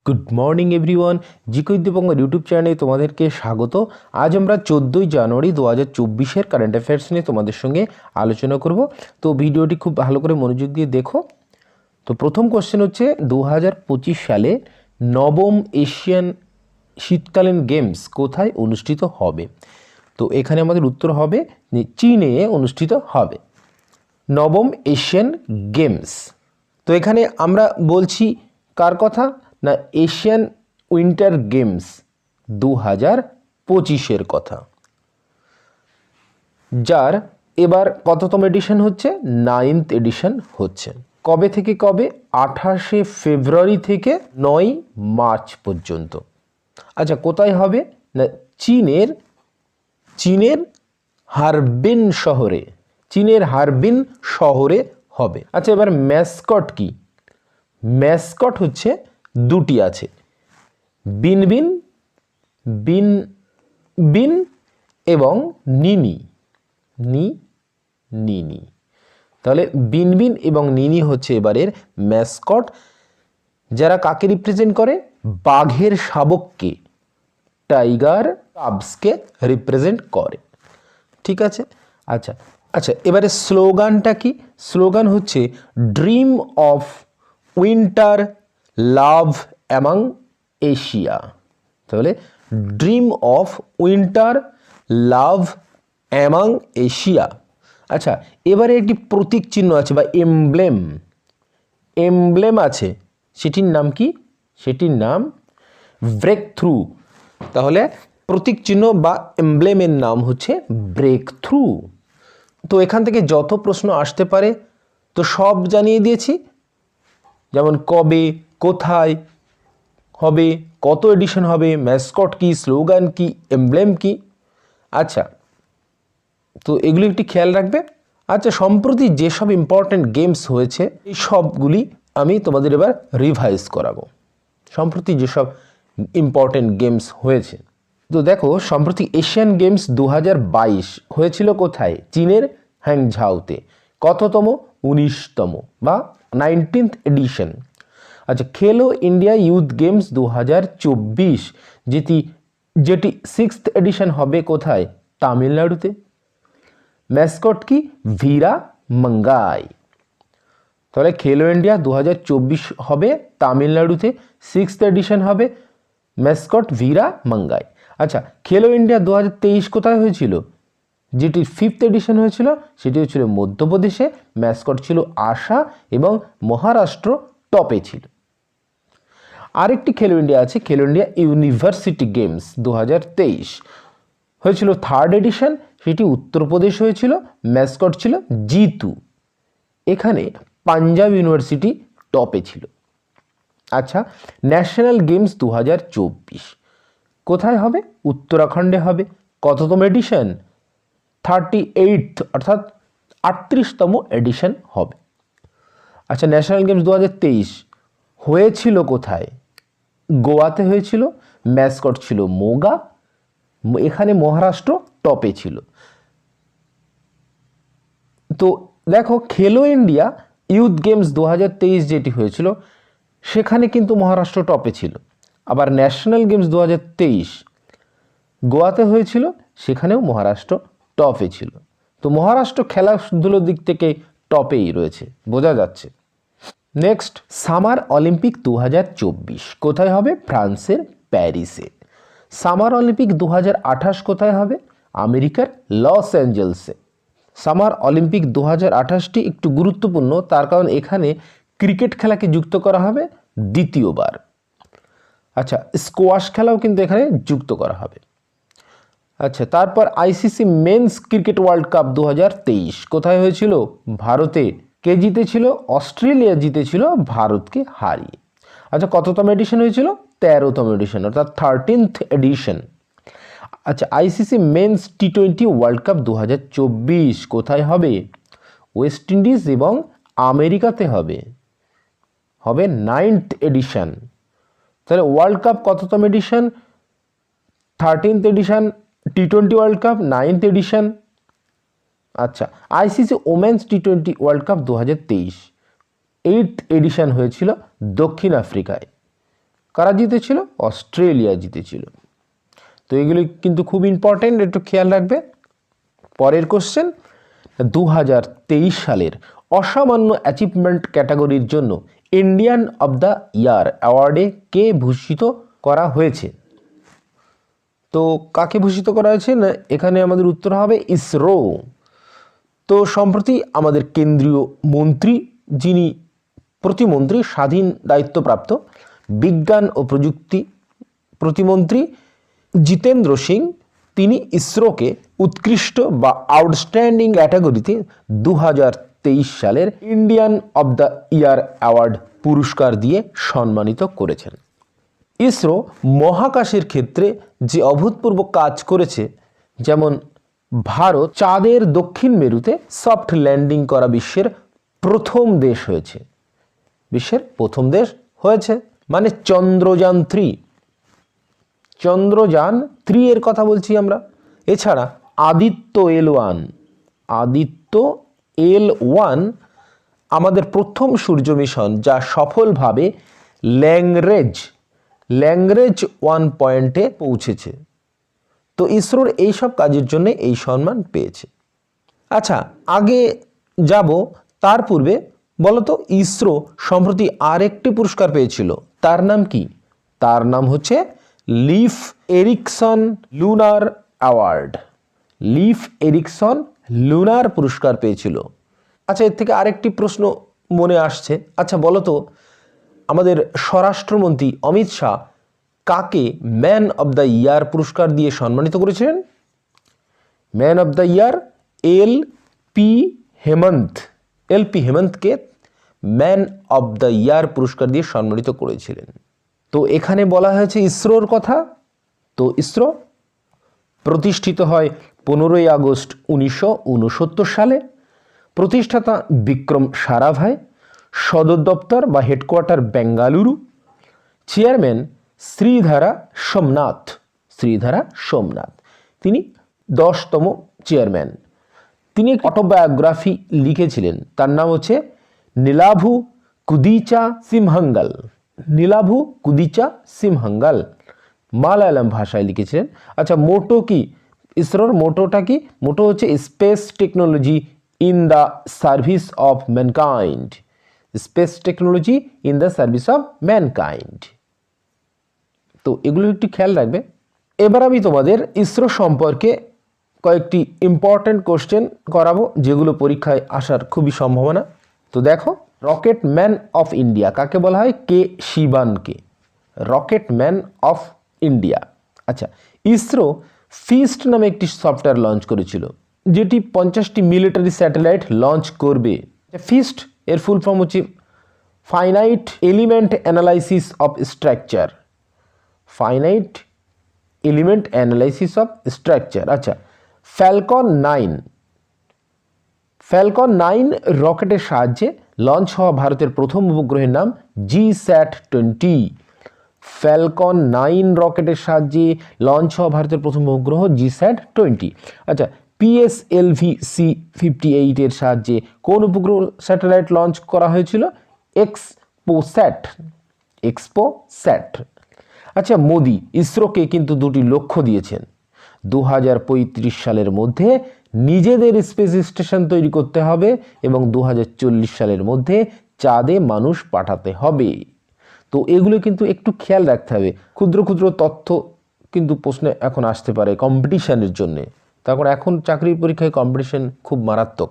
Good morning everyone, GK Dipankar YouTube চ্যানেলে তোমাদেরকে স্বাগত। আজ আমরা 14ই জানুয়ারি 2024-এর কারেন্ট অ্যাফেয়ার্স নিয়ে তোমাদের সঙ্গে আলোচনা করব। তো ভিডিওটি খুব ভালো করে মনোযোগ দিয়ে দেখো। তো প্রথম কোশ্চেন হচ্ছে 2025 সালে নবম এশিয়ান শীতকালীন গেমস কোথায় অনুষ্ঠিত হবে? তো এখানে আমাদের উত্তর হবে চীনে অনুষ্ঠিত হবে নবম এশিয়ান গেমস। তো এখানে আমরা বলছি কার কথা না, এশিয়ান উইন্টার গেমস 2025-এর কথা, যার এবার কততম এডিশন হচ্ছে? 9th এডিশন হচ্ছে। কবে থেকে কবে? 28শে ফেব্রুয়ারি থেকে 9ই মার্চ পর্যন্ত। আচ্ছা, কোথায় হবে না, চীনের হারবিন শহরে, চীনের হারবিন শহরে হবে। আচ্ছা, এবার ম্যাসকট কি? ম্যাসকট হচ্ছে দুটি আছে, বিনবিন বিন বিন এবং নিনি নিনি। তাহলে বিনবিন এবং নিনি হচ্ছে এবারের ম্যাসকট, যারা কাকে রিপ্রেজেন্ট করে? বাঘের শাবককে, টাইগার কাবসকে রিপ্রেজেন্ট করে। ঠিক আছে। আচ্ছা আচ্ছা, এবারে স্লোগানটা কি? স্লোগান হচ্ছে dream of winter, love among Asia. তাহলে dream of winter, love among Asia. আচ্ছা, এবারে একটি প্রতীক চিহ্ন আছে বা এমব্লেম আছে, সেটির নাম কি? সেটির নাম ব্রেক থ্রু। তাহলে প্রতীক চিহ্ন বা এমব্লেমের নাম হচ্ছে ব্রেক থ্রু। তো এখান থেকে যত প্রশ্ন আসতে পারে তো সব জানিয়ে দিয়েছি, যেমন কবে, কোথায় হবে, কত এডিশন হবে, ম্যাসকট কি, স্লোগান কি, এমব্লেম কি। আচ্ছা, তো এগুলি একটি খেয়াল রাখবে। আচ্ছা, সম্প্রতি যেসব ইম্পর্টেন্ট গেমস হয়েছে এই সবগুলি আমি তোমাদের এবার রিভাইজ করাবো। সম্প্রতি যেসব ইম্পর্টেন্ট গেমস হয়েছে, তো দেখো, সম্প্রতি এশিয়ান গেমস 2022 হয়েছিল কোথায়? চীনের হ্যাংঝাওতে। কততম? 19তম বা 19th এডিশন। আচ্ছা, খেলো ইন্ডিয়া ইউথ গেমস 2024 যেটি 6th এডিশন হবে কোথায়? তামিলনাড়ুতে। ম্যাসকট কি? ভীরা মাঙ্গাই। তাহলে খেলো ইন্ডিয়া 2024 হবে তামিলনাড়ুতে, 6th এডিশন হবে, ম্যাসকট ভীরা মাঙ্গাই। আচ্ছা, খেলো ইন্ডিয়া 2023 কোথায় হয়েছিল? যেটি 5th এডিশন হয়েছিল সেটি হচ্ছিল মধ্যপ্রদেশে, ম্যাসকট ছিল আশা এবং মহারাষ্ট্র টপে ছিল। আরেকটি খেলো ইন্ডিয়া আছে, খেলো ইন্ডিয়া ইউনিভার্সিটি গেমস 2023 হয়েছিল 3rd এডিশন, সেটি উত্তরপ্রদেশ হয়েছিল, ম্যাসকট ছিল জিতু। এখানে পাঞ্জাব ইউনিভার্সিটি টপে ছিল। আচ্ছা, ন্যাশনাল গেমস 2024 কোথায় হবে? উত্তরাখণ্ডে হবে। কততম এডিশন? 38th, অর্থাৎ 38তম এডিশন হবে। আচ্ছা, ন্যাশনাল গেমস 2023 হয়েছিল কোথায়? গোয়াতে হয়েছিল, ম্যাসকট ছিল মোগা, এখানে মহারাষ্ট্র টপে ছিল। তো দেখো, খেলো ইন্ডিয়া ইউথ গেমস 2023 যেটি হয়েছিল সেখানে কিন্তু মহারাষ্ট্র টপে ছিল। আবার ন্যাশনাল গেমস 2023 গোয়াতে হয়েছিল, সেখানেও মহারাষ্ট্র টপে ছিল। তো মহারাষ্ট্র খেলাধুলোর দিক থেকে টপেই রয়েছে, বোঝা যাচ্ছে। নেক্সট, সামার অলিম্পিক 2024 কোথায় হবে? ফ্রান্সের প্যারিসে। সামার অলিম্পিক 2028 কোথায় হবে? আমেরিকার লস অ্যাঞ্জেলসে। সামার অলিম্পিক 2028টি একটু গুরুত্বপূর্ণ, তার কারণ এখানে ক্রিকেট খেলাকে যুক্ত করা হবে দ্বিতীয়বার। আচ্ছা, স্কোয়াশ খেলাও কিন্তু এখানে যুক্ত করা হবে। আচ্ছা, তারপর ICC men's cricket world cup 2023 কোথায় হয়েছিল? ভারতে। কে জিতেছিল? অস্ট্রেলিয়া জিতেছিল ভারতকে হারিয়ে। আচ্ছা, কততম এডিশন হয়েছিল? 13তম এডিশন, অর্থাৎ 13th এডিশন। আচ্ছা, আইসিসি মেন্স টি20 ওয়ার্ল্ড কাপ 2024 কোথায় হবে? ওয়েস্ট ইন্ডিজ এবং আমেরিকাতে হবে 9th এডিশন। তাহলে ওয়ার্ল্ড কাপ কততম এডিশন? 13th edition. টি20 ওয়ার্ল্ড কাপ 9th এডিশন। আচ্ছা, আইসিসি ওমেন্স টি20 ওয়ার্ল্ড কাপ 2023 8th এডিশন হয়েছিল দক্ষিণ আফ্রিকায়। কারা জিতেছিল? অস্ট্রেলিয়া জিতেছিল। তো এগুলি কিন্তু খুব ইম্পর্টেন্ট, একটু খেয়াল রাখবে। পরের কোশ্চেন, 2023 সালের অসামান্য অ্যাচিভমেন্ট ক্যাটাগরির জন্য ইন্ডিয়ান অব দ্য ইয়ার অ্যাওয়ার্ডে কে ভূষিত করা হয়েছে? তো কাকে ভূষিত করা হয়েছে না, এখানে আমাদের উত্তর হবে ইসরো। তো সম্প্রতি আমাদের কেন্দ্রীয় মন্ত্রী, যিনি প্রতিমন্ত্রী স্বাধীন দায়িত্বপ্রাপ্ত বিজ্ঞান ও প্রযুক্তি প্রতিমন্ত্রী জিতেন্দ্র সিং, তিনি ইসরোকে উৎকৃষ্ট বা আউটস্ট্যান্ডিং ক্যাটাগরিতে 2023 সালের Indian of the year award পুরস্কার দিয়ে সম্মানিত করেছেন। ইসরো মহাকাশের ক্ষেত্রে যে অভূতপূর্ব কাজ করেছে, যেমন ভারত চাঁদের দক্ষিণ মেরুতে সফট ল্যান্ডিং করা বিশ্বের প্রথম দেশ হয়েছে। বিশ্বের প্রথম দেশ হয়েছে মানে চন্দ্রযান 3 এর কথা বলছি আমরা। এছাড়া আদিত্য L1 আমাদের প্রথম সূর্য মিশন, যা সফলভাবে ল্যাংরেজ 1 পয়েন্টে পৌঁছেছে। তো ইসরোর এইসব কাজের জন্য এই সম্মান পেয়েছে। আচ্ছা, আগে যাব তার পূর্বে বলতো, ইসরো সম্প্রতি আরেকটি পুরস্কার পেয়েছিল, তার নাম কি? তার নাম হচ্ছে Leif Erikson lunar award. Leif Erikson lunar পুরস্কার পেয়েছিল। আচ্ছা, এর থেকে আরেকটি প্রশ্ন মনে আসছে। আচ্ছা বলতো, আমাদের স্বরাষ্ট্রমন্ত্রী অমিত শাহ কাকে ম্যান অব দ্য ইয়ার পুরস্কার দিয়ে সম্মানিত করেছিলেন? Man of the year L P. হেমন্তকে ম্যান অব দ্য ইয়ার পুরস্কার দিয়ে সম্মানিত করেছিলেন। তো এখানে বলা হয়েছে ইসরোর কথা। তো ইসরো প্রতিষ্ঠিত হয় 15ই আগস্ট 1969 সালে। প্রতিষ্ঠাতা বিক্রম সারাভাই, সদর দপ্তর বা হেডকোয়ার্টার বেঙ্গালুরু, চেয়ারম্যান শ্রীধারা সোমনাথ, তিনি 10তম চেয়ারম্যান। তিনি অটোবায়োগ্রাফি লিখেছিলেন, তার নাম হচ্ছে নীলাভু কুদিচা সিমহাঙ্গাল, মালায়ালাম ভাষায় লিখেছিলেন। আচ্ছা, মোটো কি ইসরোর? মোটোটা কি? মোটো হচ্ছে space technology in the service of mankind. তো এগুলো একটু খেয়াল রাখবে। এবার আমি তোমাদের ইসরো সম্পর্কে কয়েকটি ইম্পর্টেন্ট কোশ্চেন করাবো, যেগুলো পরীক্ষায় আসার খুবই সম্ভাবনা। তো দেখো, রকেট ম্যান অফ ইন্ডিয়া কাকে বলা হয়? কে শিবানকে রকেট ম্যান অফ ইন্ডিয়া। আচ্ছা, ইসরো ফিস্ট নামে একটি সফটওয়্যার লঞ্চ করেছিল, যেটি 50টি মিলিটারি স্যাটেলাইট লঞ্চ করবে। ফিস্ট এর ফুল ফর্ম হচ্ছে finite element analysis of structure. আচ্ছা, ফ্যালকন 9 রকেটের সাহায্যে লঞ্চ হওয়া ভারতের প্রথম উপগ্রহের নাম GSAT-20। ফ্যালকন 9 রকেটের সাহায্যে লঞ্চ হওয়া ভারতের প্রথম উপগ্রহ GSAT-20। আচ্ছা, PSLV-C-58 এর সাহায্যে কোন উপগ্রহ স্যাটেলাইট লঞ্চ করা হয়েছিল? এক্সপোস্যাট। আচ্ছা, মোদি ইসরোকে কিন্তু 2টি লক্ষ্য দিয়েছেন। 2035 সালের মধ্যে নিজেদের স্পেস স্টেশন তৈরি করতে হবে এবং 2040 সালের মধ্যে চাঁদে মানুষ পাঠাতে হবে। তো এগুলো কিন্তু একটু খেয়াল রাখতে হবে। ক্ষুদ্র ক্ষুদ্র তথ্য কিন্তু প্রশ্নে এখন আসতে পারে কম্পিটিশনের জন্যে। তখন এখন চাকরির পরীক্ষায় কম্পিটিশন খুব মারাত্মক।